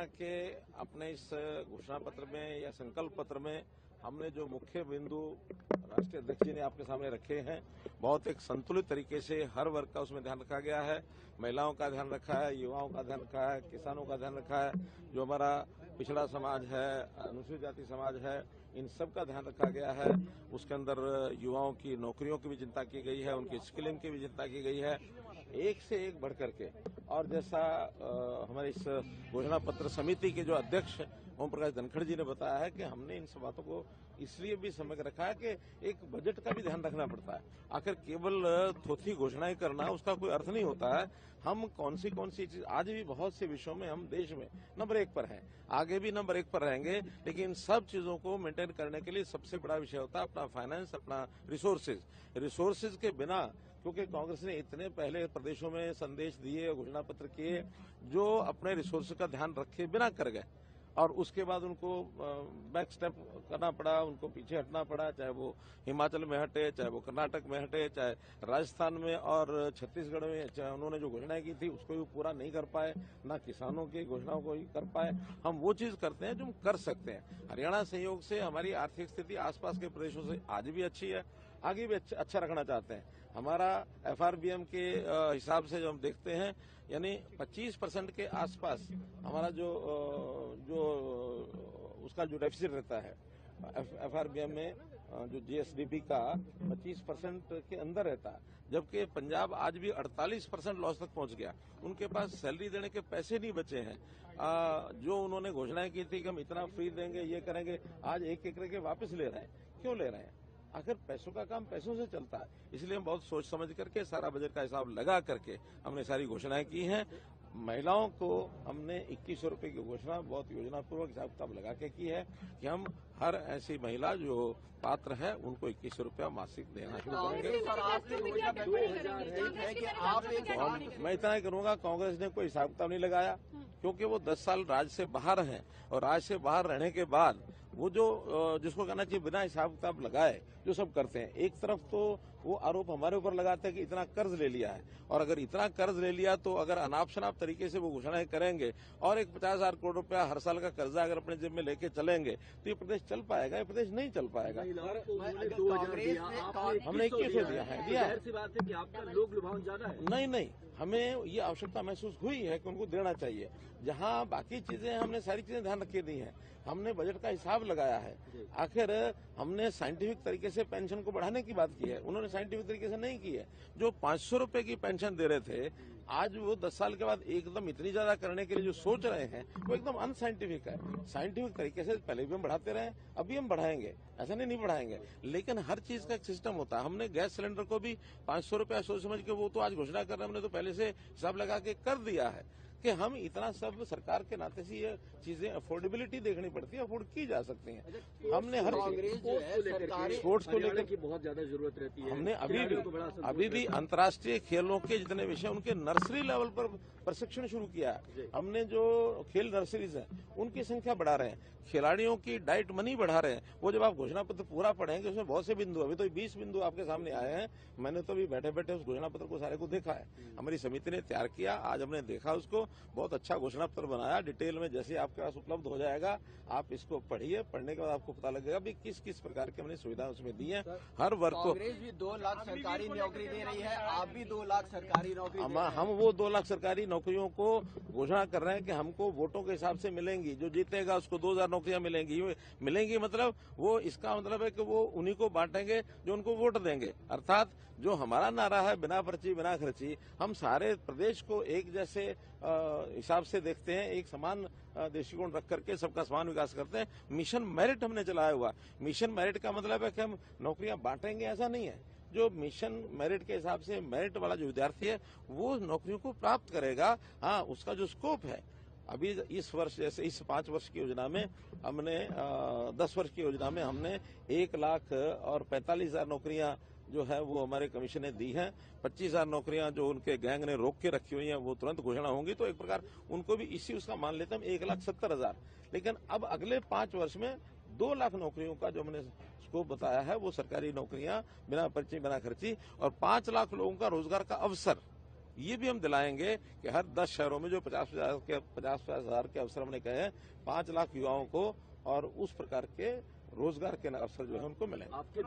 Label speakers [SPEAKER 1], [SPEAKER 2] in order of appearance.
[SPEAKER 1] हरियाणा के अपने इस घोषणा पत्र में या संकल्प पत्र में हमने जो मुख्य बिंदु राष्ट्रीय अध्यक्ष जी ने आपके सामने रखे हैं, बहुत एक संतुलित तरीके से हर वर्ग का उसमें ध्यान रखा गया है। महिलाओं का ध्यान रखा है, युवाओं का ध्यान रखा है, किसानों का ध्यान रखा है, जो हमारा पिछड़ा समाज है, अनुसूचित जाति समाज है, इन सब का ध्यान रखा गया है। उसके अंदर युवाओं की नौकरियों की भी चिंता की गई है, उनकी स्किलिंग की भी चिंता की गई है, एक से एक बढ़ करके। और जैसा हमारे इस घोषणा पत्र समिति के जो अध्यक्ष ओम प्रकाश धनखड़ जी ने बताया है कि हमने इन सब बातों को इसलिए भी समझ रखा है कि एक बजट का भी ध्यान रखना पड़ता है। आखिर केवल थोथी घोषणाएं करना उसका कोई अर्थ नहीं होता है। हम कौन सी चीज, आज भी बहुत से विषयों में हम देश में नंबर 1 पर हैं, आगे भी नंबर 1 पर रहेंगे, लेकिन इन सब चीजों को मेंटेन करने के लिए सबसे बड़ा विषय होता है अपना फाइनेंस, अपना रिसोर्सेज के बिना, क्योंकि कांग्रेस ने इतने पहले प्रदेशों में संदेश दिए, घोषणा पत्र किए, जो अपने रिसोर्स का ध्यान रखे बिना कर गए, और उसके बाद उनको बैक स्टेप करना पड़ा, उनको पीछे हटना पड़ा, चाहे वो हिमाचल में हटे, चाहे वो कर्नाटक में हटे, चाहे राजस्थान में और छत्तीसगढ़ में, चाहे उन्होंने जो घोषणाएं की थी उसको भी पूरा नहीं कर पाए, ना किसानों की घोषणाओं को ही कर पाए। हम वो चीज करते हैं जो हम कर सकते हैं। हरियाणा सहयोग से हमारी आर्थिक स्थिति आसपास के प्रदेशों से आज भी अच्छी है, आगे भी अच्छा रखना चाहते हैं। हमारा FRBM के हिसाब से जो हम देखते हैं, यानी 25% के आसपास हमारा जो उसका जो डेफिसिट रहता है FRBM में, जो GSDP का 25% के अंदर रहता है, जबकि पंजाब आज भी 48% लॉस तक पहुंच गया। उनके पास सैलरी देने के पैसे नहीं बचे हैं। जो उन्होंने घोषणाएं की थी कि हम इतना फ्री देंगे, ये करेंगे, आज एक करके वापस ले रहे हैं। क्यों ले रहे हैं? आखिर पैसों का काम पैसों से चलता है, इसलिए हम बहुत सोच समझ करके सारा बजट का हिसाब लगा करके हमने सारी घोषणाएं की हैं। महिलाओं को हमने 2100 रुपए की घोषणा बहुत योजनापूर्वक हिसाब किताब लगा के की है कि हम हर ऐसी महिला जो पात्र है उनको 2100 रुपया मासिक देना शुरू करेंगे। मैं इतना ही करूंगा, कांग्रेस ने कोई हिसाब किताब नहीं लगाया, क्योंकि वो 10 साल राज से बाहर हैं, और राज से बाहर रहने के बाद वो जो जिसको कहना चाहिए बिना हिसाब किताब लगाए जो सब करते हैं। एक तरफ तो वो आरोप हमारे ऊपर लगाते हैं कि इतना कर्ज ले लिया है, और अगर इतना कर्ज ले लिया तो अगर अनाप शनाप तरीके से वो घोषणाएं करेंगे और एक 50,000 करोड़ रुपया हर साल का कर्जा अगर अपने जेब में लेके चलेंगे तो ये प्रदेश चल पाएगा? ये प्रदेश नहीं चल पाएगा। हमने 2100 दिया है।
[SPEAKER 2] बात है कि आपका लोक लुभावन ज्यादा है।
[SPEAKER 1] नहीं, हमें ये आवश्यकता महसूस हुई है कि उनको देना चाहिए। जहां बाकी चीजें हमने सारी चीजें ध्यान रखे दी हैं, हमने बजट का हिसाब लगाया है। आखिर हमने साइंटिफिक तरीके से पेंशन को बढ़ाने की बात की है, उन्होंने साइंटिफिक तरीके से नहीं की है। जो 500 रुपए की पेंशन दे रहे थे, आज वो 10 साल के बाद एकदम इतनी ज्यादा करने के लिए जो सोच रहे हैं वो एकदम अनसाइंटिफिक है। साइंटिफिक तरीके से पहले भी हम बढ़ाते रहे, अभी हम बढ़ाएंगे, ऐसा नहीं बढ़ाएंगे, लेकिन हर चीज का एक सिस्टम होता है। हमने गैस सिलेंडर को भी 500 रुपया सोच समझ के, वो तो आज घोषणा कर रहे हैं, हमने तो पहले से हिसाब लगा के कर दिया है कि हम इतना सब सरकार के नाते से ये चीजें अफोर्डेबिलिटी देखनी पड़ती है, अफोर्ड की जा सकती हैं। हमने हर स्पोर्ट्स को लेकर
[SPEAKER 2] की बहुत ज्यादा जरूरत रहती है।
[SPEAKER 1] हमने अभी भी अंतर्राष्ट्रीय खेलों के जितने विषय उनके नर्सरी लेवल पर प्रशिक्षण शुरू किया है। हमने जो खेल नर्सरीज हैं उनकी संख्या बढ़ा रहे हैं, खिलाड़ियों की डाइट मनी बढ़ा रहे हैं। वो जब आप घोषणा पत्र पूरा पढ़ेंगे उसमें बहुत से बिंदु, अभी तो 20 बिंदु आपके सामने आए हैं। मैंने तो अभी बैठे बैठे उस घोषणा पत्र को सारे को देखा है, हमारी समिति ने तैयार किया, आज हमने देखा उसको, बहुत अच्छा घोषणा पत्र बनाया। डिटेल में जैसे आपके पास उपलब्ध हो जाएगा आप इसको पढ़िए, पढ़ने के बाद आपको पता लगेगा भी किस किस प्रकार की हमने सुविधा उसमें दी है हर वर्ग को।
[SPEAKER 3] कांग्रेस भी 2 लाख सरकारी नौकरी दे रही है, आप भी 2 लाख सरकारी नौकरी।
[SPEAKER 1] हम वो 2 लाख सरकारी नौकरियों को घोषणा कर रहे हैं कि हमको वोटों के हिसाब से मिलेंगी, जो जीतेगा उसको 2000 नौकरियां मिलेंगी। मतलब वो इसका मतलब है कि वो उन्हीं को बांटेंगे जो उनको वोट देंगे। अर्थात जो हमारा नारा है बिना पर्ची बिना खर्ची, हम सारे प्रदेश को एक जैसे हिसाब से देखते हैं, एक समान दृष्टिकोण रख करके सबका समान विकास करते हैं। मिशन मेरिट हमने चलाया हुआ। मिशन मेरिट का मतलब है कि हम नौकरियां बांटेंगे, ऐसा नहीं है। जो मिशन मेरिट के हिसाब से मेरिट वाला जो विद्यार्थी है वो नौकरियों को प्राप्त करेगा। हाँ, उसका जो स्कोप है, अभी इस वर्ष जैसे इस 5 वर्ष की योजना में हमने 10 वर्ष की योजना में हमने 1,45,000 नौकरियां जो है वो हमारे कमीशन ने दी हैं। 25,000 नौकरियां जो उनके गैंग ने रोक के रखी हुई हैं वो तुरंत घोषणा होंगी, तो एक प्रकार उनको भी इसी उसका मान लेते हैं 1,70,000। लेकिन अब अगले 5 वर्ष में 2 लाख नौकरियों का जो हमने स्कोप बताया है वो सरकारी नौकरियां बिना पर्ची बिना खर्ची, और 5 लाख लोगों का रोजगार का अवसर, ये भी हम दिलाएंगे कि हर 10 शहरों में जो 50,000 के अवसर हमने कहे हैं, 5 लाख युवाओं को और उस प्रकार के रोजगार के अवसर जो है उनको मिलेंगे।
[SPEAKER 2] आपके